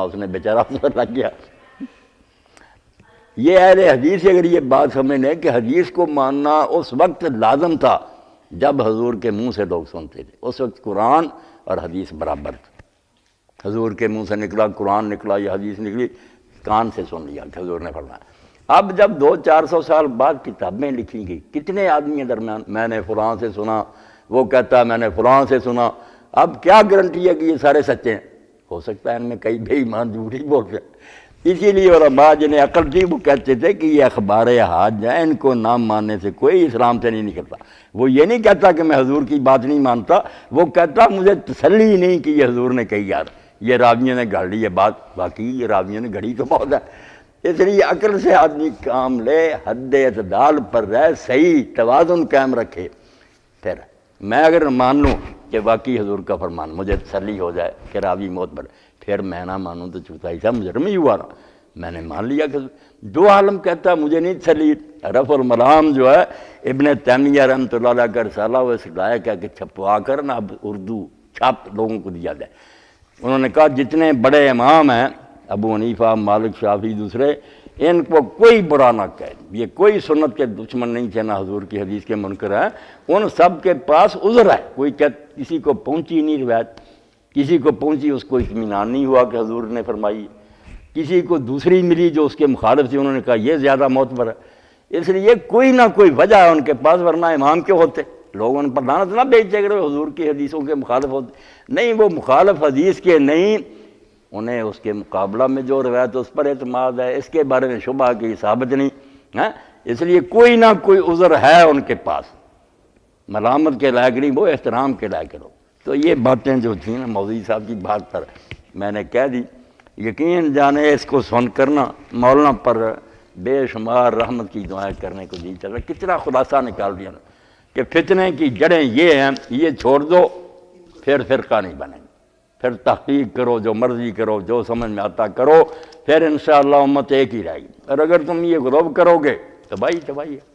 اس نے بیچارہ افسر لگ گیا۔ یہ اہل حدیث سے اگر یہ بات سمجھ لیں کہ حدیث کو ماننا اس وقت لازم تھا جب حضور کے منہ سے لوگ سنتے تھے، اس وقت قرآن اور حدیث برابر تھا۔ حضور کے منہ سے نکلا قرآن، نکلا یا حدیث نکلی، کان سے سن لیا کہ حضور نے فرمایا۔ اب جب 200-400 سال بعد کتابیں لکھی گئی، کتنے آدمی ہیں درمیان، میں نے فلاں سے سنا، وہ کہتا ہے میں نے فلاں سے سنا، اب کیا گارنٹی ہے کہ یہ سارے سچے ہیں؟ ہو سکتا ہے ان میں کئی بے ایمان جھوٹ ہی بولتے ہیں۔ اسی لیے علماء جنہیں عقل تھی وہ کہتے تھے کہ یہ اخبار احاد ہیں، ان کو نہ ماننے سے کوئی اسلام سے نہیں نکلتا۔ وہ یہ نہیں کہتا کہ میں حضور کی بات نہیں مانتا، وہ کہتا مجھے تسلی ہی نہیں کہ یہ حضور نے کہی، یار یہ راویوں نے گھڑ لی یہ بات، باقی یہ راویوں نے گھڑی تو بہت ہے۔ اس لیے عقل سے آدمی کام لے، حد اعتدال پر رہ، صحیح توازن قائم رکھے، پھر میں اگر مان لوں کہ واقعی حضور کا فرمان، مجھے تسلی ہو جائے کہ راوی معتبر، پھر میں نہ مانوں تو چوتھائی صاحب مجرم ہی ہوا رہا۔ میں نے مان لیا کہ جو عالم کہتا ہے مجھے نہیں تسلی۔ رفع الملام جو ہے ابن تیمیہ رحمۃ اللہ علیہ کا رسالہ، وہ اس لائق ہے کہ چھپوا کر نا اب اردو چھاپ لوگوں کو دیا جائے۔ انہوں نے کہا جتنے بڑے امام ہیں، ابو حنیفہ، مالک، شافعی، دوسرے، ان کو کوئی برا نہ کہے، یہ کوئی سنت کے دشمن نہیں تھے، نہ حضور کی حدیث کے منکر ہیں، ان سب کے پاس عذر ہے۔ کوئی کسی کو پہنچی نہیں روایت، کسی کو پہنچی اس کو اطمینان نہیں ہوا کہ حضور نے فرمائی، کسی کو دوسری ملی جو اس کے مخالف تھی، انہوں نے کہا یہ زیادہ معتبر ہے۔ اس لیے کوئی نہ کوئی وجہ ہے ان کے پاس، ورنہ امام کیوں ہوتے؟ لوگ ان پر لعنت نہ بھیجتے اگر وہ حضور کی حدیثوں کے مخالف ہوتے۔ نہیں، وہ مخالف حدیث کے نہیں، انہیں اس کے مقابلہ میں جو روایت اس پر اعتماد ہے، اس کے بارے میں شبہ کی ثابت نہیں ہے۔ اس لیے کوئی نہ کوئی عذر ہے ان کے پاس، ملامت کے لائق نہیں، وہ احترام کے لائق لو۔ تو یہ باتیں جو تھیں نا مولوی صاحب کی بات پر میں نے کہہ دی، یقین جانے اس کو سن کرنا مولانا پر بے شمار رحمت کی دعائیں کرنے کو جی چل رہا۔ کتنا خلاصہ نکال دیا نا کہ فتنے کی جڑیں یہ ہیں، یہ چھوڑ دو پھر فرقہ نہیں بنے گا، پھر تحقیق کرو، جو مرضی کرو، جو سمجھ میں آتا کرو، پھر انشاءاللہ امت ایک ہی رہے گی۔ اور اگر تم یہ غلو کرو گے تو بھائی ہے۔